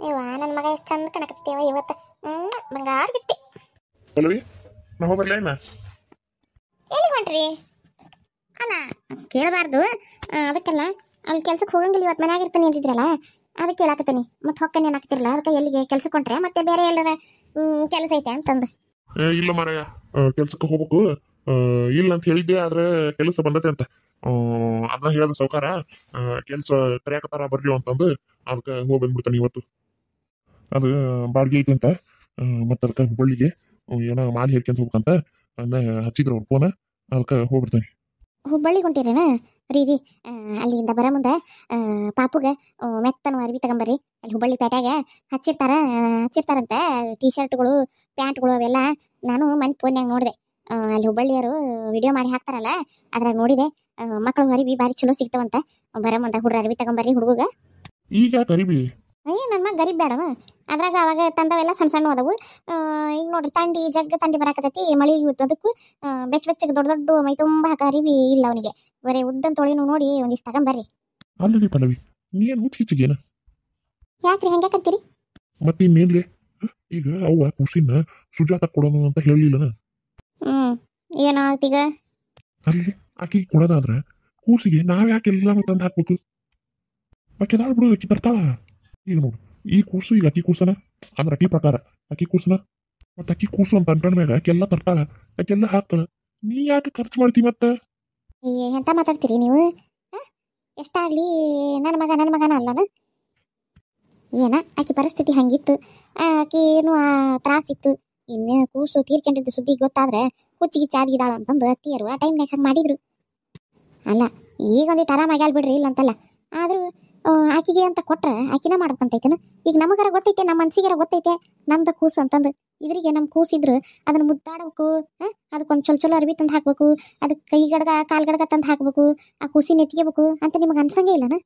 ಇವ ನನ್ನ ಮಗ ಎಷ್ಟು ಚಂದ ಕಣಕತ್ತೀವ ಇವತ್ತು. ಬಂಗಾರ ಬಿಟ್ಟಿ. ಪಲ್ಲವಿ ನಾವು ಬರ್ಲ ಏನ ಎಲ್ಲಿ ಹೊಂಟ್ರಿ? ಅಲ್ಲ ಕೇಳಬಾರ್ದು. ಅದಕ್ಕೆಲ್ಲ ಅಲ್ಲಿ ಕೆಲ್ಸಕ್ಕೆ ಹೋಗಂಗಿಲ್ಲ, ಇವತ್ತು ಮನ್ಯಾಗ ಇರ್ತಾನೆ ಅಂತಿದ್ರಲ್ಲ, ಅದಕ್ಕೆ ಕೇಳಾಕತ್ತೀನಿ. ಮತ್ತೆ ಹೊಕ್ಕನೆ ಏನಾಗ್ತಿರಲ್ಲ, ಅದಕ್ಕೆ ಎಲ್ಲಿಗೆ ಕೆಲ್ಸಕ್ಕೆ ಹೊಂಟ್ರೆ ಮತ್ತೆ ಬೇರೆ ಎಲ್ಲರ ಕೆಲಸ ಐತೆ ಅಂತಂದು. ಇಲ್ಲ ಮಾರಾಯ, ಕೆಲ್ಸಕ್ಕೆ ಹೋಗ್ಬೇಕು. ಇಲ್ಲ ಅಂತ ಹೇಳಿದ್ದೆ, ಆದ್ರೆ ಕೆಲಸ ಬಂದತೆ ಅಂತ ಅದನ್ನ ಹೇಳ್ದ ಸೌಕಾರ. ಕೆಲ್ಸ ಕರೆಯಾಕತ್ತಾರ ಬರ್ರಿ ಅಂತಂದು ಅದಕ್ಕೆ ಹೋಗಿ ಬಂದ್ಬಿಡ್ತಾನೆ ಇವತ್ತು. ಅದು ಬಾಡಿಗೆ ಐತಿ ಅಂತ, ಮತ್ತೆ ಅದಕ್ಕೆ ಹುಬ್ಬಳ್ಳಿಗೆ ಏನೋ ಮಾಲ್ ಹೇಳ್ಕೊಂತ ಹೋಗ್ಬೇಕಂತ ಅದನ್ನ ಹಚ್ಚಿದ್ರು ಅವ್ರು ಫೋನ್. ಅದಕ್ಕೆ ಹೋಗ್ಬಿಡ್ತಾನೆ. ಹುಬ್ಬಳ್ಳಿಗೆ ಹೊಂಟಿರೇನ ರೀ? ಅಲ್ಲಿಂದ ಬರ ಮುಂದೆ ಪಾಪುಗೆ ಮೆತ್ತನ ಅರ್ವಿ ತಗೊಂಬರ್ರಿ. ಅಲ್ಲಿ ಹುಬ್ಬಳ್ಳಿ ಪೇಟೆಗೆ ಹಚ್ಚಿರ್ತಾರಂತ ಟೀ ಶರ್ಟ್ಗಳು, ಪ್ಯಾಂಟ್ಗಳು ಅವೆಲ್ಲ. ನಾನು ಮನೆ ಫೋನ್ಯಾಗ ನೋಡಿದೆ. ಅಲ್ಲಿ ಹುಬ್ಬಳ್ಳಿಯವರು ವಿಡಿಯೋ ಮಾಡಿ ಹಾಕ್ತಾರಲ್ಲ, ಅದ್ರಾಗ ನೋಡಿದೆ. ಮಕ್ಕಳು ಅರಿವಿ ಭಾರಿ ಚಲೋ ಸಿಗ್ತಾವಂತ. ಬರ ಮುಂದೆ ಹುಡ್ರ ಅರಿವಿ ತಗೊಂಬರ್ರಿ ಹುಡುಗ. ಈಗ ಕರಿಬಿ ಅಯ್ಯ ನನ್ನ ಮಗ ಗರೀಬ್ ಬೇಡವ. ಅದ್ರಾಗ ಅವಾಗ ತಂದವೆಲ್ಲ ಸಣ್ಣ ಸಣ್ಣ ಅದಾವು. ಈಗ ನೋಡ್ರಿ ತಂಡಿ ಬರಾಕತೈತಿ, ಮಳಿ ಅದಕ್ಕೂ ಬೆಚ್ಚಗೆ ದೊಡ್ಡ ದೊಡ್ಡ ಮೈ ತುಂಬ ಅರಿವಿ ಇಲ್ಲ ಅವನಿಗೆ. ಬರೀ ಉದ್ದನ್ ತೊಳಿನು ನೋಡಿ ಒಂದಿಷ್ಟು ತಗೊಂಬರ್ರಿ. ಅಲ್ಲರಿ ಪಲ್ಲವಿ, ನೀನ್ ಹುಚ್ಚಿಗೇನ? ಯಾಕ್ರಿ ಹಂಗ್ಯಾಕಂತೀರಿ? ಮತ್ತೆ ಇನ್ನೇನ್ಲೆ, ಈಗ ಅವ್ವ ಖುಷಿನ ಸುಜಾತ ಕೊಡೋನು ಅಂತ ಹೇಳಿಲ್ಲನ? ಏನಾಗ್ತೀಗ? ಅಲ್ಲಿ ಆಕಿ ಕೊಡೋದಾದ್ರ ಕೂಸಿಗೆ ನಾವ್ ಯಾಕೆ ಎಲ್ಲಾನು ತಂದು ಹಾಕ್ಬೇಕು? ಆಕೆ ನಾಳೆ ಬಿಡು, ಆಕಿ ಬರ್ತಾಳ. ಈಗ ನೋಡು, ಈ ಕೂಸು ಈಗ ಅಕ್ಕಿ ಕೂಸನ ಅಂದ್ರೆ ಅಕ್ಕಿ ಪ್ರಕಾರ ಅಕ್ಕಿ ಕೂಸನ, ಮತ್ತೆ ಅಕ್ಕಿ ಕೂಸು ಅಂತ ಅನ್ಕೊಂಡ್ಮ್ಯಾಗ ಆಕೆಲ್ಲ ತರ್ತಾಳ, ಆಕೆಲ್ಲ ಹಾಕ್ತಾಳ. ನೀ ಯಾಕೆ ಖರ್ಚು ಮಾಡ್ತಿ ಮತ್ತ? ಎಂತ ಮಾತಾಡ್ತೀರಿ ನೀವು? ಎಷ್ಟಾಗ್ಲಿ ನನ್ನ ಮಗನ ಅಲ್ಲನ? ಏನ ಆಕಿ ಪರಿಸ್ಥಿತಿ ಹಂಗಿತ್ತು, ಆಕಿನು ತ್ರಾಸಿತ್ತು. ಇನ್ನು ಕೂಸು ತೀರ್ಕೊಂಡಿದ್ದ ಸುದ್ದಿ ಗೊತ್ತಾದ್ರೆ ಹುಚ್ಚಿಗೆ ಚಾದಿಗಿದಾಳ ಅಂತಂದು ಅತ್ತಿಯರು ಆ ಟೈಮ್ನಾಗ ಹಂಗೆ ಮಾಡಿದ್ರು. ಅಲ್ಲ ಈಗ ಒಂದಿಟ್ಟು ಆರಾಮಾಗಿ ಬಿಡ್ರಿ ಇಲ್ಲ ಅಂತಲ್ಲ, ಆದ್ರೂ ಆಕಿಗೆ ಅಂತ ಕೊಟ್ರೆ ಆಕಿನ ಮಾಡ್ಬೇಕಂತೈತೇನ? ಈಗ ನಮಗಾರ ಗೊತ್ತೈತೆ, ನಮ್ಮ ಮನ್ಸಿಗಾರ ಗೊತ್ತೈತೆ ನಮ್ದು ಕೂಸು ಅಂತಂದು. ಇದ್ರಿಗೆ ನಮ್ಮ ಕೂಸಿದ್ರು ಅದನ್ನ ಮುದ್ದಾಡಬೇಕು, ಅದಕ್ಕೊಂದು ಚಲೋ ಅರ್ಬಿ ತಂದು ಹಾಕ್ಬೇಕು, ಅದಕ್ಕೆ ಕೈ ಗಡ್ಗ ಕಾಲ್ ಗಡ್ಗ ತಂದು ಹಾಕ್ಬೇಕು, ಆ ಕೂಸಿನ ಎತ್ಕೋಬೇಕು ಅಂತ ನಿಮಗೆ ಅನ್ಸಂಗೇ ಇಲ್ಲನ?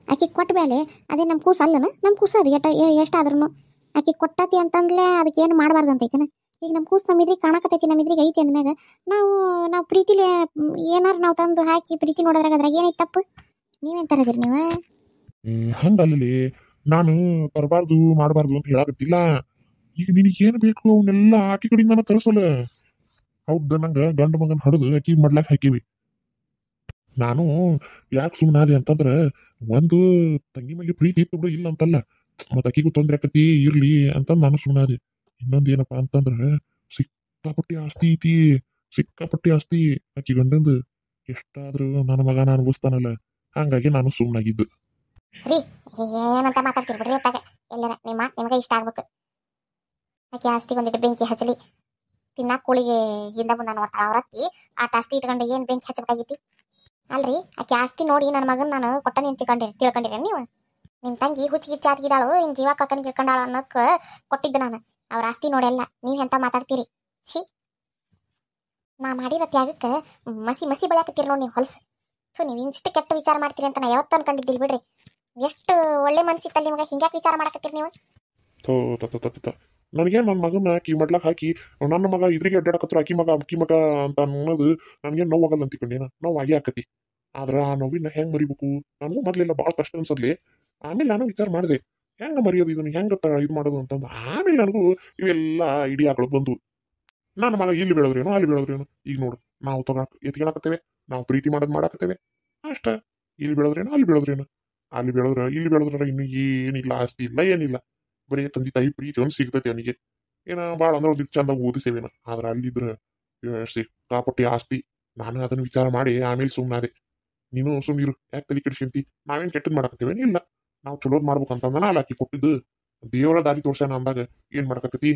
ಆಕೆ ಕೊಟ್ಟ ಮೇಲೆ ಅದೇ ನಮ್ಮ ಕೂಸು ಅಲ್ಲನ? ನಮ್ಮ ಕೂಸು ಅದು ಎಷ್ಟಾದ್ರೂ ಆಕೆ ಕೊಟ್ಟತಿ ಅಂತಂದ್ಲೇ ಅದಕ್ಕೆ ಏನು ಮಾಡಬಾರ್ದು ಅಂತೈತೇನ? ಈಗ ನಮ್ಮ ಕೂಸು ನಮ್ಮ ಇದ್ರಿಗೆ ಕಾಣಕತ್ತೈತಿ, ನಮ್ಮ ಇದ್ರಿಗೆ ಐತಿ ಅಂದ್ಮ್ಯಾಗ ನಾವು ಪ್ರೀತಿಲಿ ಏನಾರು ನಾವು ತಂದು ಹಾಕಿ ಪ್ರೀತಿ ನೋಡೋದ್ರಾಗ ಅದ್ರಾಗ ಏನೈತೆ ತಪ್ಪು? ನೀವೇನ್ ತರದಿರಿ ನೀವು? ಹಂಗಲ್ಲಿ ನಾನು ತರಬಾರ್ದು ಮಾಡಬಾರ್ದು ಅಂತ ಹೇಳಾಕತ್ತಿಲ್ಲ. ಈಗ ನಿನಗೇನು ಬೇಕು ಅವನ್ನೆಲ್ಲ ಆಕಿ ಕಡೆಯಿಂದ ನಾನು ತರಿಸಲ್ಲ. ಹೌದ, ನಂಗೆ ಗಂಡು ಮಗನ ಹಡದು ಆಕಿ ಮಾಡ್ಲಾಕ್ ಹಾಕಿವಿ. ನಾನು ಯಾಕೆ ಸುಮ್ಮನಾದೆ ಅಂತಂದ್ರೆ, ಒಂದು ತಂಗಿ ಮಗೆ ಪ್ರೀತಿ ಇತ್ತು ಬಿಡು, ಇಲ್ಲ ಅಂತಲ್ಲ. ಮತ್ತೆ ಆಕಿಗೂ ತೊಂದ್ರೆ ಆಕತಿ, ಇರ್ಲಿ ಅಂತ ನಾನು ಸುಮ್ಮನಾದೆ. ಇನ್ನೊಂದು ಏನಪ್ಪಾ ಅಂತಂದ್ರೆ, ಸಿಕ್ಕಾಪಟ್ಟಿ ಆಸ್ತಿ ಐತಿ, ಸಿಕ್ಕಾಪಟ್ಟಿ ಆಸ್ತಿ ಆಕಿ ಗಂಡಂದು. ಎಷ್ಟಾದ್ರೂ ನನ್ನ ಮಗನ ಅನುಭವಿಸ್ತಾನಲ್ಲ, ಹಂಗಾಗಿ ನಾನು ಸುಮ್ಮನಾಗಿದ್ದು. ರೀ ಏನಂತ ಮಾತಾಡ್ತೀರಿ ಬಿಡ್ರಿ. ಅತ್ತಾಗ ಎಲ್ಲರ ನಿಮಗೆ ಇಷ್ಟ ಆಗ್ಬೇಕು. ಆಕೆ ಆಸ್ತಿಗೆ ಒಂದಿಟ್ಟು ಬೆಂಕಿ ಹಚ್ಚಲಿ, ತಿನ್ನಾಕ ಕೂಳಿಗೆ ಹಿಂದ ಮುಂದ ನೋಡ್ತಾಳ ಅವ್ರತ್ತಿ. ಆಟ ಆಸ್ತಿ ಇಟ್ಕೊಂಡು ಏನು ಬೆಂಕಿ ಹಚ್ಚಬೇಕಾಗಿತಿ? ಅಲ್ರಿ ಆಕೆ ಆಸ್ತಿ ನೋಡಿ ನನ್ನ ಮಗನ್ ನಾನು ಕೊಟ್ಟನೆ ಅಂತ ತಿಳ್ಕೊಂಡಿರಿ ನೀವು? ನಿಮ್ಮ ತಂಗಿ ಹುಚ್ಚಿಗೆ ಚಾತಿಗಿದಾಳು, ಇನ್ ಜೀವ ಕಳ್ಕೊಂಡು ಕೇಳ್ಕೊಂಡಾಳ ಅನ್ನೋದಕ್ಕೆ ಕೊಟ್ಟಿದ್ದು ನಾನು. ಅವ್ರ ಆಸ್ತಿ ನೋಡೆಲ್ಲ ನೀವ್ ಎಂತ ಮಾತಾಡ್ತೀರಿ? ಛೀ, ನಾ ಮಾಡಿರೋ ತ್ಯಾಗಕ್ಕೆ ಮಸಿ ಬೆಳ್ಯಾಕತ್ತೀರಿ ನೋಡಿ ನೀವು ಹೊಲಸು. ಸೊ ನೀವು ಇಷ್ಟು ಕೆಟ್ಟ ವಿಚಾರ ಮಾಡ್ತೀರಿ ಅಂತ ನಾ ಯಾವತ್ತೂ ಅನ್ಕೊಂಡಿದ್ದಿಲ್ಲ ಬಿಡ್ರಿ. ಎಷ್ಟು ಒಳ್ಳೆ ಮನ್ಸಿತ್ತಲ್ಲಿ ನಿಮಗೆ, ಹಿಂಗ್ಯಾಕೆ ವಿಚಾರ ಮಾಡಕತ್ತೀರಿ ನೀವು? ನನಗೇನು ನನ್ನ ಮಗನ ಆಕಿ ಮಾಡ್ಲಾಕ್ ಹಾಕಿ ನನ್ನ ಮಗ ಇದ್ರಿಗೆ ಅಡ್ಡಾಡಕತ್ರ ಅಕ್ಕಿ ಮಗ ಅಂತ ಅನ್ನೋದು ನನಗೇನು ನೋವಾಗಲ್ಲ ಅಂತಿಕೊಂಡೇನ? ನೋವು ಆಗೇ ಆಕತಿ. ಆದ್ರೆ ಆ ನೋವಿನ ಹೆಂಗ್ ಮರಿಬೇಕು? ನನಗೂ ಮೊದ್ಲೆಲ್ಲ ಭಾಳ ಕಷ್ಟ ಅನ್ಸದ್ಲಿ. ಆಮೇಲೆ ನಾನು ವಿಚಾರ ಮಾಡಿದೆ, ಹೆಂಗ ಮರೆಯೋದು ಇದನ್ನ, ಹೆಂಗ ಇದು ಮಾಡೋದು ಅಂತಂದು. ಆಮೇಲೆ ನನಗೂ ಇವೆಲ್ಲ ಐಡಿಯಾಗಳು ಬಂದು, ನನ್ನ ಮಗ ಇಲ್ಲಿ ಬೆಳೆದ್ರೇನು ಅಲ್ಲಿ ಬೆಳೆದ್ರೇನು. ಈಗ ನೋಡು, ನಾವು ಎತ್ಕೊಳಕತ್ತೇವೆ, ನಾವು ಪ್ರೀತಿ ಮಾಡೋದು ಮಾಡಾಕತ್ತೇವೆ ಅಷ್ಟ. ಇಲ್ಲಿ ಬೆಳೆದ್ರೇನು ಅಲ್ಲಿ ಬೆಳೆದ್ರೇನು, ಅಲ್ಲಿ ಇಲ್ಲಿ ಬೆಳೆದ್ರ ಇನ್ನು ಏನಿಲ್ಲ, ಆಸ್ತಿ ಇಲ್ಲ ಏನಿಲ್ಲ, ಬರೀ ತಂದೆ ತಾಯಿ ಪ್ರೀತಿ ಒಂದು ಸಿಗ್ತೈತಿ ಅವನಿಗೆ. ಏನ ಭಾಳ ಅಂದ್ರೆ ಒಂದು ಚಂದಾಗ ಓದಿಸೇವೇನ. ಆದ್ರೆ ಅಲ್ಲಿದ್ರ ಸಿಕ್ಕಾಪಟ್ಟಿ ಆಸ್ತಿ. ನಾನು ಅದನ್ನ ವಿಚಾರ ಮಾಡಿ ಆಮೇಲೆ ಸುಮ್ಮನಾದೆ. ನೀನು ಸುಮ್ಮನಿರು, ಯಾಕೆ ತಲೆ ಕೆಡಿಸ್ಕೊಂತಿ? ನಾವೇನ್ ಕೆಟ್ಟದ್ ಮಾಡಕತ್ತೇವೇನು? ಇಲ್ಲ, ನಾವು ಚಲೋದ್ ಮಾಡ್ಬೇಕಂತಂದ ಅಲ್ಲಿ ಆಕಿ ಕೊಟ್ಟಿದ್ದು ದೇವರ ದಾರಿ ತೋರ್ಸ್ಯಾನ ಅಂದಾಗ ಏನ್ ಮಾಡಕತ್ತಿ?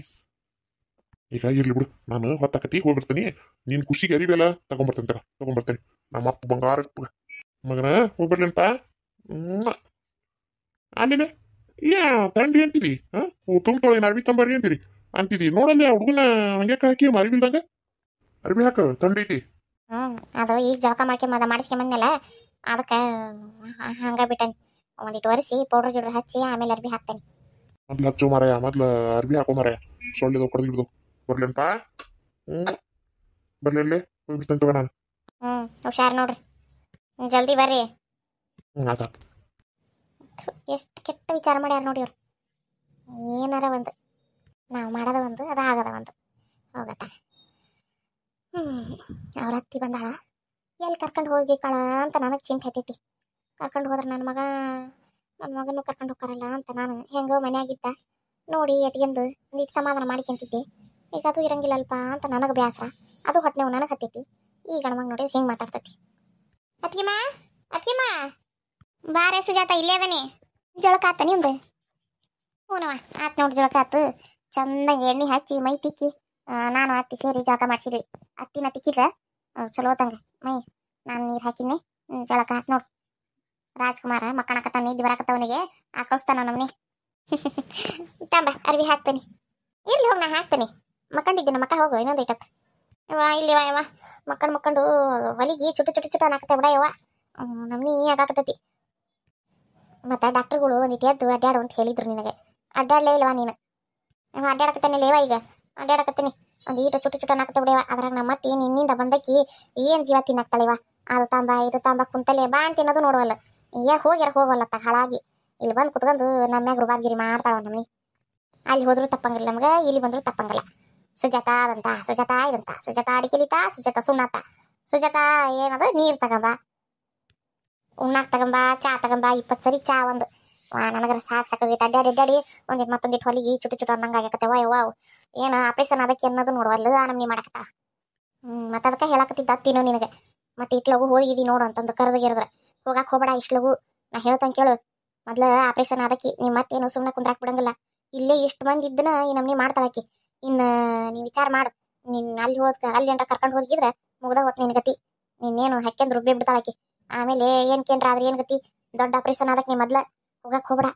ಈಗ ಇರ್ಲಿ ಬಿಡು, ನಾನು ಹೊತ್ತಾಕತಿ ಹೋಗ್ಬಿಡ್ತೀನಿ. ನೀನ್ ಖುಷಿಗೆ ಅರಿವೆಲ್ಲ ತಗೊಂಬರ್ತೇನೆ. ನಮ್ಮ ಅಪ್ಪ ಬಂಗಾರ ಮಗನ ಹೋಗ್ಬರ್ಲೇನಪ್ಪ. ಅಲ್ಲಿದೆ ಯಾ ತಂಡಿ ಅಂತೀರಿ, ತೊಳೆ ಅರ್ಬಿ ತಂಬರ್ರಿ ಅಂತೀರಿ ಅಂತಿದಿ. ನೋಡಲ್ಲಿ ಆ ಹುಡುಗನ ಹಂಗ್ಯಾಕ ಹಾಕಿ ಅರಿವಿಲ್ದಂಗ ಅರ್ಬಿ ಹಾಕ, ತಂಡಿ ಐತಿ. ಅದು ಈಗ ಜಳಕ ಮಾಡಿಸ್ಕೊಂಬಂದ್ನಲ್ಲ, ಅದಕ್ಕೆ ಹಂಗ ಬಿಟ್ಟನಿ. ಒಂದಿಟ್ಟು ಒರೆಸಿ ಪೌಡರ್ ಗಿಡ್ರ್ ಹಚ್ಚಿ ಆಮೇಲೆ ಅರ್ಬಿ ಹಾಕ್ತೇನೆ. ಮೊದ್ಲು ಹಚ್ಚು ಮಾರಾಯ, ಮೊದ್ಲು ಅರ್ಬಿ ಹಾಕೋ ಮಾರಾಯ. ಸೊಳ್ಳೆದವು ಕಡ್ದು ಹಿಡ್ದು ಬರ್ಲೇನಪ್ಪ. ಬರ್ಲೇನ್ಲೆ ಹೋಗ್ಬಿಡ್ತೇನೆ ತಗೋ ನಾನು. ಹುಷಾರ್ ನೋಡ್ರಿ. ಜಲ್ದಿ ಬರ್ರಿ. ಆತ. ಎಷ್ಟು ಕೆಟ್ಟ ವಿಚಾರ ಮಾಡ್ಯಾರ ನೋಡಿ ಅವ್ರು. ಏನಾರ ಒಂದು ನಾವು ಮಾಡೋದ ಒಂದು ಅದು ಆಗದ ಒಂದು ಹೋಗತ್ತ. ಅವ್ರ ಅತ್ತಿ ಬಂದಾಳ, ಎಲ್ಲಿ ಕರ್ಕೊಂಡು ಹೋಗಿ ಕಳ ಅಂತ ನನಗೆ ಚಿಂತೆ ಹತ್ತೈತಿ. ಕರ್ಕೊಂಡು ಹೋದ್ರೆ ನನ್ನ ಮಗನೂ ಕರ್ಕೊಂಡು ಹೋಗ್ತಾರಲ್ಲ ಅಂತ ನಾನು ಹೆಂಗೋ ಮನೆಯಾಗಿದ್ದ ನೋಡಿ ಎತ್ಗೆಂದು ನೀಟ್ ಸಮಾಧಾನ ಮಾಡ್ಕೊಂತಿದ್ದೆ. ಈಗ ಅದು ಇರಂಗಿಲ್ಲಲ್ಪ ಅಂತ ನನಗೆ ಬೇಸರ, ಅದು ಹೊಟ್ಟೆ ನೋವು ನನಗೆ ಹತ್ತೈತಿ. ಈ ಗಣಮಗ ನೋಡಿ ಹಿಂಗೆ ಮಾತಾಡ್ತೈತಿ. ಅತ್ಗಿಮ್ಮ ಅತ್ಗಿಮ್ಮ ಬಾರೇ ಸುಜಾತ, ಇಲ್ಲೇ ಅದನಿ. ಜಳಕ ಆತ ನಿಮ್ದು? ಹ್ಞೂನವ ಆತ್ ನೋಡಿ, ಜಳಕ ಆತು. ಚಂದಾಗಿ ಎಣ್ಣೆ ಹಚ್ಚಿ ಮೈ ತಿಕ್ಕಿ ನಾನು ಅತ್ತಿ ಸೇರಿ ಜಳಕ ಮಾಡಿಸಿದ್ವಿ. ಅತ್ತಿನ ತಿಕ್ಕಿದ ಚಲೋ ತಂಗ ಮೈ ನಾನು ನೀರು ಹಾಕಿನಿ. ಜಳಕ ಆತ್ ನೋಡು. ರಾಜ್ಕುಮಾರ ಮಕ್ಕಳಕತ್ತ ನಿದ್ದೆ ಬರಾಕತ್ತವನಿಗೆ ಹಾಕಳಿಸ್ತಾನ ನಮ್ಮನೆ. ತಂಬ ಅರ್ವಿ ಹಾಕ್ತೇನೆ. ಇಲ್ಲಿ ಹೋಗಿ ನಾ ಹಾಕ್ತೇನೆ. ಮಕ್ಕಂಡಿದ್ದೀನಿ ಮಕ್ಕ ಹೋಗು ಇನ್ನೊಂದು ಇಟ್ಟತ್. ಇಲ್ಲಿವ ಯವ್ವ ಮಕ್ಕಂಡು ಹೊಲಿಗೆ ಚುಟ್ಟು ಚುಟ್ಟು ಚುಟ್ಟು ಅನ್ನಾಕತ್ತೆ ಬಿಡ ಯವ್ವ. ನಮ್ನಿ ಆಗಾಕತ್ತೈತಿ. ಮತ್ತು ಡಾಕ್ಟ್ರುಗಳು ಒಂದಿಟ್ಟು ಎದ್ದು ಅಡ್ಡಾಡು ಅಂತ ಹೇಳಿದ್ರು ನಿನಗೆ. ಅಡ್ಡಾಡಲೇ ಇಲ್ವಾ ನೀನು? ಅಡ್ಡಾಡಕತ್ತೇನೆ ಲೇವ, ಈಗ ಅಡ್ಡಾಡಕತ್ತೀನಿ. ಒಂದು ಈಟು ಚುಟ್ಟು ಚುಟ್ಟು ಅನ್ನಾಕತ್ತೆ ಬಿಡವ. ಅದ್ರಾಗ ನಮ್ಮ ಅತ್ತಿ ನಿನ್ನಿಂದ ಬಂದಕ್ಕಿ ಏನು ಜೀವ ತಿನ್ನಾಕ್ತಾಳಿವ. ಅದು ತಾಂಬ ಇದು ತಾಂಬ ಕುಂತಲೆ ಬಾಣ್ ತಿನ್ನೋದು ನೋಡುವಲ್ಲ. ಹೋಗ್ಯಾರ ಹೋಗವಲ್ಲತ್ತ ಹಾಳಾಗಿ. ಇಲ್ಲಿ ಬಂದು ಕುತ್ಕೊಂಡು ನಮ್ಮ ಮ್ಯಾಗ ರುಬಾಬ್ಗಿರಿ ಮಾಡ್ತಾಳ ನಮ್ಮನಿ. ಅಲ್ಲಿ ಹೋದ್ರೂ ತಪ್ಪಂಗಿಲ್ಲ ನಮ್ಗೆ, ಇಲ್ಲಿ ಬಂದರೂ ತಪ್ಪಂಗಿಲ್ಲ. ಸುಜಾತ ಅದಂತ, ಸುಜಾತ ಇದಂತ, ಸುಜಾತ ಅಡಿಕೆಲಿತ, ಸುಜಾತ ಸುಣ್ಣಾತ, ಸುಜಾತ ಏನದು ನೀರು ತಗೊಂಬ, ಉಣ್ಣಾಕ್ ತಗೊಂಬ, ಚಾ ತಗೊಂಬ, 20 ಸರಿ ಚಾ ಒಂದು. ನನಗರ ಸಾಕಾಗೈತೆ ಅಡ್ಡಾಡಿ ಒಂದಿಟ್ಟು ಮತ್ತೊಂದಿಟ್ಟು ಹೊಲಿಗೆ ಚುಟ್ಟು ಚುಟ್ಟು ಅನ್ನಂಗೆ ಆಗತ್ತೆ. ವಾವ್ ಏನು ಆಪ್ರೇಷನ್ ಅದಕ್ಕೆ ಅನ್ನೋದು ನೋಡುವಲ್ಲ ನಮ್ನಿ ಮಾಡಕತ್ತ. ಮತ್ತು ಅದಕ್ಕೆ ಹೇಳಕತ್ತಿದ್ದ ಅತ್ತಿನೋ ನಿನಗೆ. ಮತ್ತೆ ಇಟ್ಲಗು ಹೋಗಿದಿ ನೋಡು ಅಂತಂದು ಕರೆದಗಿರಿದ್ರೆ ಹೋಗಕ್ಕೆ ಹೋಗಬೇಡ. ಇಷ್ಟ್ಲಗು ನಾ ಹೇಳ್ತಂಗೆ ಕೇಳು. ಮೊದ್ಲು ಆಪ್ರೇಷನ್ ಅದಕ್ಕೆ ನಿಮ್ಮ ಮತ್ತೇನು ಸುಮ್ಮನೆ ಕುಂದ್ರಾಕ್ ಬಿಡಂಗಿಲ್ಲ. ಇಲ್ಲೇ ಇಷ್ಟು ಮಂದಿ ಇದ್ದನ ಈ ನಮ್ನಿ ಮಾಡ್ತಾಳಾಕಿ. ಇನ್ನು ನೀ ವಿಚಾರ ಮಾಡು. ನಿನ್ನ ಅಲ್ಲಿ ಅಲ್ಲಿ ಏನಾರ ಕರ್ಕೊಂಡು ಹೋಗಿದ್ರೆ ಮುಗ್ದ ಹೊತ್ತು ನಿನ್ ಗತಿ. ನಿನ್ನೇನು ಹಾಕ್ಯಂದು ರುಬ್ಬಿ ಬಿಡ್ತಾಳಾಕಿ. ಆಮೇಲೆ ಏನು ಕೇಂದ್ರ ಆದ್ರೆ ಏನು ಗತಿ? ದೊಡ್ಡ ಆಪ್ರೇಷನ್ ಅದಕ್ಕೆ ನೀ ಮೊದ್ಲು ಹೋಗಕ್ಕೆ ಹೋಗಬೇಡ.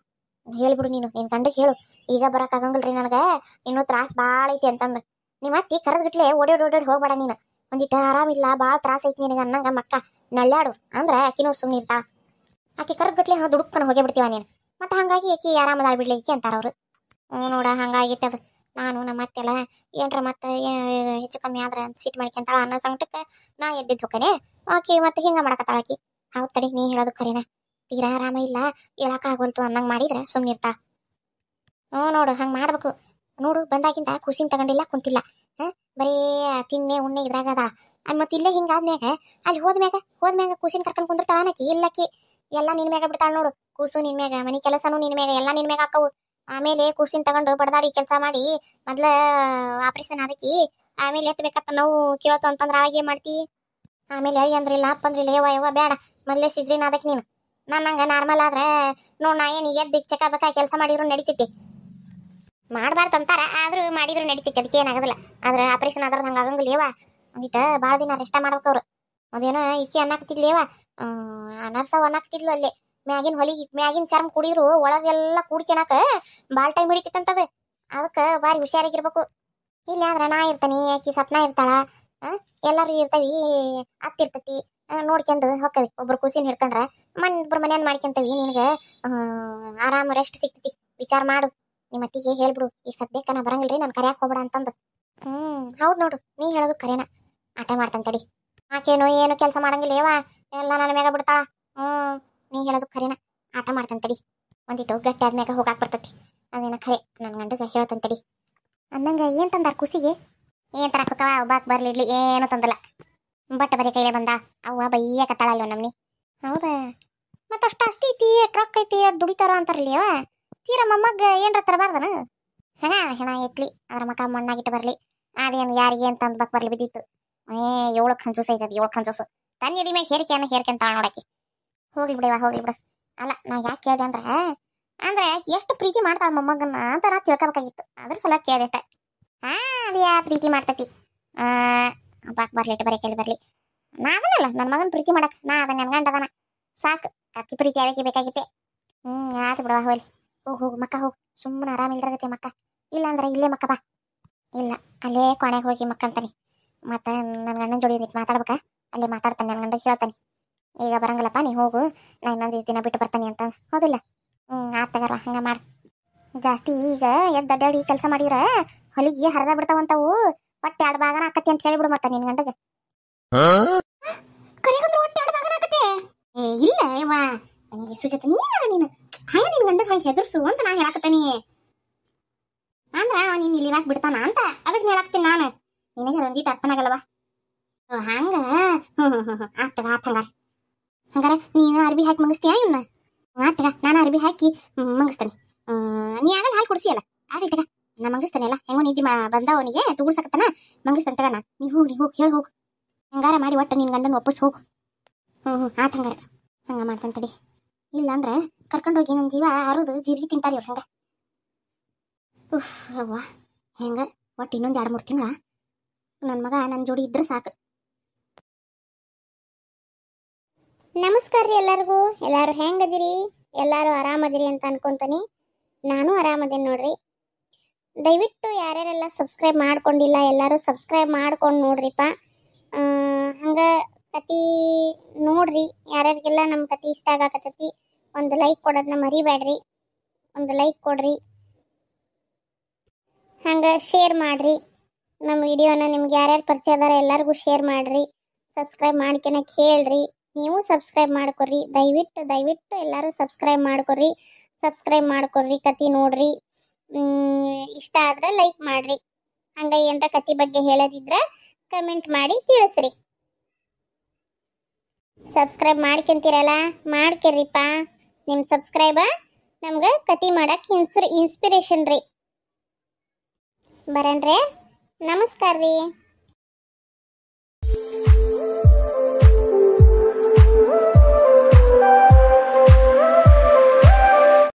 ಹೇಳ್ಬಿಡು ನೀನು ನಿನ್ನ ಗಂಡಗೆ ಹೇಳು, ಈಗ ಬರೋಕ್ಕಾಗಂಗಿಲ್ರಿ ನನಗೆ, ಇನ್ನೂ ತ್ರಾಸ ಭಾಳ ಐತಿ ಅಂತಂದು. ನಿಮ್ಮ ಅತ್ತಿ ಕರೆದ್ಬಿಟ್ಲೆ ಓಡೋಡಿ ಹೋಗ್ಬೇಡ ನೀನು. ಒಂದಿಟ್ಟು ಆರಾಮಿಲ್ಲ, ಭಾಳ ತ್ರಾಸ ಐತಿ ನಿನಗೆ ಅನ್ನಂಗ ಮಕ್ಕ ನಳ್ಳಾಡು ಅಂದ್ರೆ ಆಕಿನೂ ಸುಮ್ಮನೆ ಇರ್ತಾಳ. ಆಕಿ ಕರೆದ್ಬಿಟ್ಲೆ ದುಡುಕ್ಕನ ಹೋಗೇ ಬಿಡ್ತೀವ ನೀನು. ಮತ್ತು ಹಾಗಾಗಿ ಆಕಿ ಆರಾಮದಾಳ ಬಿಡ್ಲಿಕ್ಕೆ ಅಂತಾರವ್ರು. ನೋಡ ಹಂಗಾಗಿತ್ತು ಅದು. ನಾನು ನಮ್ಮ ಅತ್ತೆಲ್ಲ ಏನರ ಮತ್ತೆ ಹೆಚ್ಚು ಕಮ್ಮಿ ಆದ್ರೆ ಅಂತ ಸೀಟ್ ಮಾಡ್ಕೊಂತಾಳ ಅನ್ನೋ ಸಂಕಟಕ್ಕೆ ನಾ ಎದ್ದಿದ್ದು ಹೋಗ್ತಾನೆ. ಆಕಿ ಮತ್ತೆ ಹಿಂಗೆ ಮಾಡಕತ್ತಾಳ ಆಕಿ. ಹೌದು ತಡಿ, ನೀ ಹೇಳೋದು ಖರೇನ. ತೀರಾ ಆರಾಮ ಇಲ್ಲ, ಹೇಳಕ್ಕಾಗೋಲ್ತು ಅನ್ನಂಗೆ ಮಾಡಿದ್ರೆ ಸುಮ್ಮನೆ ಇರ್ತಾ. ನೋಡು ಹಂಗೆ ಮಾಡ್ಬೇಕು. ನೋಡು ಬಂದಾಗಿಂದ ಖುಷಿನ ತಗೊಂಡಿಲ್ಲ ಕುಂತಿಲ್ಲ. ಬರೀ ತಿನ್ನೆ ಉಣ್ಣೆ ಇದ್ರಾಗದ. ಮತ್ತೆ ಇಲ್ಲೇ ಹಿಂಗಾದ್ಮ್ಯಾಗ ಅಲ್ಲಿ ಹೋದ್ಮ್ಯಾಗ ಖುಷಿನ ಕರ್ಕೊಂಡು ಕುಂದಿರ್ತಾಳ ಅನ್ನಕಿ. ಇಲ್ಲಕ್ಕಿ ಎಲ್ಲ ನಿನ್ ಮ್ಯಾಗ ಬಿಡ್ತಾಳ ನೋಡು. ಕೂಸು ನಿನ್ ಮ್ಯಾಗ, ಮನಿ ಕೆಲಸನೂ ನಿನ್ ಮ್ಯಾಗ, ಎಲ್ಲ ನಿನ್ ಮ್ಯಾಗ ಹಾಕವು. ಆಮೇಲೆ ಕೂಸಿನ ತಗೊಂಡು ಬಡದಾಡಿ ಕೆಲಸ ಮಾಡಿ ಮೊದ್ಲ ಆಪರೇಷನ್ ಅದಕ್ಕಿ. ಆಮೇಲೆ ಎತ್ತಬೇಕತ್ತ ನೋವು ಕೇಳತ್ತು ಅಂತಂದ್ರೆ ಅವಾಗ ಏನ್ ಮಾಡ್ತಿ? ಆಮೇಲೆ ಅಂದ್ರಿಲ್ಲ ಅಪ್ಪಂದ್ರಿಲ್ಲ ಯವ್ವ ಬೇಡ, ಮೊದಲೇ ಸಿಜ್ರಿನ್ ಅದಕ್ಕೆ ನೀನು. ನಾನು ಹಂಗೆ ನಾರ್ಮಲ್ ಆದ್ರೆ ನೋಡು ನಾ ಏನು ಎದ್ದು ಚೆಕ್ಕ ಕೆಲಸ ಮಾಡಿದ್ರು ನಡಿತೈತಿ. ಮಾಡಬಾರ್ದು ಅಂತಾರ, ಆದ್ರೂ ಮಾಡಿದ್ರು ನಡಿತೈತಿ, ಅದಕ್ಕೆ ಏನಾಗೋದಿಲ್ಲ. ಆದ್ರೆ ಆಪರೇಷನ್ ಆದ್ರೆ ಹಂಗೆ ಆಗಂಗಿಲ್ಲ ಯವ್ವ. ಒಂದಿಟ್ಟು ಭಾಳ ದಿನ ರೆಷ್ಟ ಮಾಡ್ಬೇಕು ಅವ್ರು. ಅದೇನೋ ಈಕಿ ಅನ್ನಕತ್ತಿದ್ಲೇವ, ನರ್ಸವ್ ಅನ್ನಕತ್ತಿದ್ಲು ಅಲ್ಲೇ. ಮ್ಯಾಗಿನ ಹೊಲಿಗೆ ಮ್ಯಾಗಿನ ಚರ್ಮ ಕುಡಿದ್ರು ಒಳಗೆಲ್ಲ ಕೂಡ್ಕೊಳಕ ಭಾಳ ಟೈಮ್ ಹಿಡಿತೈತಂತದು. ಅದಕ್ಕೆ ಭಾರಿ ಹುಷಾರಾಗಿರ್ಬೇಕು. ಇಲ್ಲಿ ಆದ್ರೆ ನಾ ಇರ್ತಾನೆ, ಆಕಿ ಸಪ್ನ ಇರ್ತಾಳ, ಎಲ್ಲರೂ ಇರ್ತವಿ, ಅತ್ತಿರ್ತತಿ, ನೋಡ್ಕೊಂಡು ಹೊಕ್ಕವಿ. ಒಬ್ರು ಖುಷಿನ ಹಿಡ್ಕೊಂಡ್ರೆ ಇಬ್ಬರು ಮನೆಯನ್ನ ಮಾಡ್ಕೊಂತವಿ. ನಿನಗೆ ಆರಾಮ ರೆಸ್ಟ್ ಸಿಗ್ತೈತಿ. ವಿಚಾರ ಮಾಡು. ನಿಮ್ಮ ಅತ್ತಿಗೆ ಹೇಳ್ಬಿಡು, ಈಗ ಸದ್ಯಕ್ಕೆ ನಾ ಬರಂಗಿಲ್ರಿ, ನಾನು ಕರ್ಯಾಕ್ ಹೋಗ್ಬೇಡ ಅಂತಂದು. ಹೌದು ನೋಡು, ನೀ ಹೇಳೋದು ಕರೇನ. ಆಟ ಮಾಡ್ತಾನೆ ತಡಿ. ಆಕೇನು ಏನು ಕೆಲಸ ಮಾಡಂಗಿಲ್ಲ ಯವ್ವ, ಎಲ್ಲ ನನ್ನ ಮ್ಯಾಗ ಬಿಡ್ತಾಳ. ನೀ ಹೇಳೋದು ಖರೇನ. ಆಟ ಮಾಡ್ತಾನೆ ತಡಿ. ಒಂದಿಟ್ಟು ಗಟ್ಟಿ ಆದ್ಮ್ಯಾಗ ಹೋಗಾಕ್ ಬರ್ತತಿ. ಅದೇನ ಖರೆ, ನನ್ನ ಗಂಡಗೆ ಹೇಳ್ತಾನೆ ತಡಿ. ಅಂದಂಗ ಏನು ತಂದಾರ ಖುಷಿಗೆ? ಏನು ತರಕತ್ತವ? ಬಾಕ್ ಬರ್ಲಿಡ್ಲಿ ಏನು ತಂದಲ್ಲ. ಬಟ್ ಬರೀ ಕೈಲೇ ಬಂದ. ಅವ್ವ ಬಯ್ಯ ಕತ್ತಾಳಲ್ವ ನಮ್ನಿ. ಹೌದಾ? ಮತ್ತಷ್ಟು ಅಷ್ಟು ಐತಿ, ಟ್ರಕ್ ಐತಿ, ದುಡಿತಾರ ಅಂತಾರಲಿ ಅವ. ತೀರ ಮೊಮ್ಮಗ ಏನ್ರ ತರಬಾರ್ದನ? ಹೆಣ ಎತ್ಲಿ, ಅದ್ರ ಮಕ್ಕ ಮಣ್ಣಾಗಿಟ್ಟು ಬರಲಿ. ಅದೇನು ಯಾರಿಗೆ ಅಂತ ಅಂದ್ಬಕ್ ಬರ್ಲಿ ಬಿದ್ದಿತ್ತು. 7 ಕಂಜೂಸ ಐತದ, 7 ಕಂಜೂಸು. ತನ್ನ ಎದಿ ಮ್ಯಾಗ ಹೇರ್ಕೆಂತಾಳ ನೋಡಕ್ಕೆ. ಹೋಗ್ಲಿ ಬಿಡು. ಅಲ್ಲ ನಾ ಯಾಕೆ ಕೇಳಿದೆ ಅಂದ್ರೆ ಎಷ್ಟು ಪ್ರೀತಿ ಮಾಡ್ತಾಳ ಮೊಮ್ಮಗನ್ನ ಅಂತ ನಾ ತಿಳ್ಕೊಬೇಕಾಗಿತ್ತು. ಅದ್ರ ಸಲ ಕೇಳಿದೆ ಅಷ್ಟೆ. ಅದೇ ಪ್ರೀತಿ ಮಾಡ್ತತಿ. ಬಾಕ್ ಬರ್ಲಿಟ್ಟು ಬರೀ ಕೇಳಿ ಬರ್ಲಿ. ನಾ ಅದನ್ನಲ್ಲ ನನ್ನ ಮಗನ ಪ್ರೀತಿ ಮಾಡಕ್, ನಾ ಅದ ನನ್ನ ಗಂಡ ಅದನ ಸಾಕು. ಅಕ್ಕಿ ಪ್ರೀತಿ ಯಾವಕ್ಕೆ ಬೇಕಾಗಿತ್ತೆ. ಆಯ್ತು ಬಿಡವಾ, ಹೋಗ್ಲಿ. ಹೋಗು ಮಕ್ಕ ಹೋಗು. ಸುಮ್ಮನೆ ಆರಾಮಿಲ್ರಾಗತ್ತೆ ಮಕ್ಕ. ಇಲ್ಲ ಅಂದ್ರೆ ಇಲ್ಲೇ ಮಕ್ಕ ಬಾ. ಇಲ್ಲ ಅಲ್ಲೇ ಕೊನೆಗೆ ಹೋಗಿ ಮಕ್ಕ ಅಂತಾನೆ. ಮತ್ತೆ ನನ್ನ ಗಂಡನ ಜೋಡಿ ನಿಂತು ಮಾತಾಡ್ಬೇಕಾ? ಅಲ್ಲೇ ಮಾತಾಡ್ತಾನೆ, ನನ್ನ ಗಂಡ ಹೇಳ್ತಾನೆ. ಈಗ ಬರಂಗಿಲ್ಲಪ್ಪ, ನೀ ಹೋಗು, ನಾ ಇನ್ನೊಂದು ದಿನ ಬಿಟ್ಟು ಬರ್ತಾನೆ ಅಂತ. ಹೌದಿಲ್ಲ? ಆತ್ ತಗರ, ಹಂಗ ಮಾಡು. ಜಾಸ್ತಿ ಈಗ ಎದ್ದು ಅಡ್ಡಾಡಿ ಕೆಲಸ ಮಾಡಿದ್ರ ಹೊಲಿಗೆ ಹರಿದ ಬಿಡ್ತಾವಂತವು. ಹೊಟ್ಟೆ 2 ಭಾಗನ ಆಕತಿ ಅಂತ ಹೇಳಿಬಿಡು ಮತ್ತೆ ನಿನ್ ಗಂಡಗೆ. ಕರಿಗಂದ್ರೆ ಹೊಟ್ಟೆ 2 ಭಾಗನ ಆಕತಿ. ಸುಜಾತ ನೀನಾರ ನೀನು ಹಂಗ ನಿನ್ ಗಂಡಗ್ ಹಂಗೆ ಹೆದರ್ಸು ಅಂತ ನಾ ಹೇಳಾಕತ್ತೀನಿ. ಅಂದ್ರ ನೀನ್ ಇಲ್ಲಿ ಇರಾಕ್ ಬಿಡ್ತಾನ ಅಂತ ಅದಕ್ಕೆ ಹೇಳಾಕ್ತೀನಿ ನಾನು. ನಿನಗೆ ಒಂದೀಟ್ ಅರ್ಥನಾಗಲ್ಲವಾ? ಹಂಗ ಆತಗ ಆತ. ಹಂಗಾರ ನೀನು ಅರ್ಬಿ ಹಾಕಿ ಮಂಗಿಸ್ತೀಯಾ ಇವನ್ನ? ಆತಗ ನಾನು ಅರ್ಬಿ ಹಾಕಿ ಮಂಗಿಸ್ತಾನೆ. ನೀ ಆಗಲ್ಲ ಹಾಕಿ ಕುಡಿಸಿಯಲ್ಲ ಆಗಲಿ ತಗ, ನಾ ಮಂಗಿಸ್ತಾನೆ ಅಲ್ಲ. ಹೆಂಗೋ ನಿದ್ದೆ ಬಂದ ಅವನಿಗೆ ತುಗುಡ್ಸಕತ್ತಾನ, ಮಂಗಿಸ್ತಾನೆ ತಗ. ನೀ ಹೋಗ್ಲಿ ಹೋಗಿ ಹೇಳಿ ಹೋಗು. ಹಂಗಾರ ಮಾಡಿ ಒಟ್ಟು ನಿನ್ ಗಂಡನ ವಾಪಸ್ ಹೋಗು. ಆತ ಹಂಗಾರ ಹಂಗ ಮಾಡ್ತಾನೆ ತಡಿ. ಇಲ್ಲ ಅಂದ್ರೆ ಕರ್ಕೊಂಡೋಗಿ ನನ್ನ ಜೀವ ಹರಿದು ಜೀರಿಗೆ ತಿಂತಾರ ಇವ್ರು. ಹಂಗ ಅವ್ವ ಹೆಂಗ ಒಟ್ಟು ಇನ್ನೊಂದು 2-3 ತಿಂಗಳ ನನ್ನ ಮಗ ನನ್ನ ಜೋಡಿ ಇದ್ರೆ ಸಾಕು. ನಮಸ್ಕಾರ ರೀ ಎಲ್ಲರಿಗೂ. ಎಲ್ಲರೂ ಹೆಂಗದಿರಿ? ಎಲ್ಲರೂ ಆರಾಮದಿರಿ ಅಂತ ಅನ್ಕೊಂತೀನಿ. ನಾನು ಆರಾಮದೇನಿ ನೋಡ್ರಿ. ದಯವಿಟ್ಟು ಯಾರ್ಯಾರೆಲ್ಲ ಸಬ್ಸ್ಕ್ರೈಬ್ ಮಾಡ್ಕೊಂಡಿಲ್ಲ ಎಲ್ಲರೂ ಸಬ್ಸ್ಕ್ರೈಬ್ ಮಾಡ್ಕೊಂಡು ನೋಡ್ರಿಪ್ಪ. ಹಂಗೆ ಕತಿ ನೋಡ್ರಿ. ಯಾರ್ಯಾರಿಗೆಲ್ಲ ನಮ್ಮ ಕತಿ ಇಷ್ಟ ಆಗಕತ್ತೈತಿ ಒಂದು ಲೈಕ್ ಕೊಡೋದನ್ನ ಮರಿಬೇಡ್ರಿ. ಒಂದು ಲೈಕ್ ಕೊಡ್ರಿ, ಹಂಗೆ ಶೇರ್ ಮಾಡಿರಿ. ನಮ್ಮ ವಿಡಿಯೋನ ನಿಮ್ಗೆ ಯಾರ್ಯಾರು ಪರಿಚಯ ಅದಾರ ಎಲ್ಲರಿಗೂ ಶೇರ್ ಮಾಡಿರಿ. ಸಬ್ಸ್ಕ್ರೈಬ್ ಮಾಡ್ಕೊನ ಕೇಳ್ರಿ. ನೀವು ಸಬ್ಸ್ಕ್ರೈಬ್ ಮಾಡ್ಕೊರಿ. ದಯವಿಟ್ಟು ಎಲ್ಲರೂ ಸಬ್ಸ್ಕ್ರೈಬ್ ಮಾಡ್ಕೊರಿ. ಕತಿ ನೋಡ್ರಿ. ಇಷ್ಟ ಆದ್ರೆ ಲೈಕ್ ಮಾಡ್ರಿ. ಹಂಗೆ ಏನರ ಕತಿ ಬಗ್ಗೆ ಹೇಳೋದಿದ್ರೆ ಕಮೆಂಟ್ ಮಾಡಿ ತಿಳಿಸ್ರಿ. ಸಬ್ಸ್ಕ್ರೈಬ್ ಮಾಡ್ಕೊಂತೀರಲ್ಲ ಮಾಡ್ಕೊರಿಪ್ಪ. ನಿಮ್ಮ ಸಬ್ಸ್ಕ್ರೈಬ ನಮ್ಗೆ ಕತಿ ಮಾಡಕ್ಕೆ ಇನ್ಸ್ಪಿರೇಷನ್ ರೀ. ಬರಣ್ರಿ. ನಮಸ್ಕಾರ ರೀ.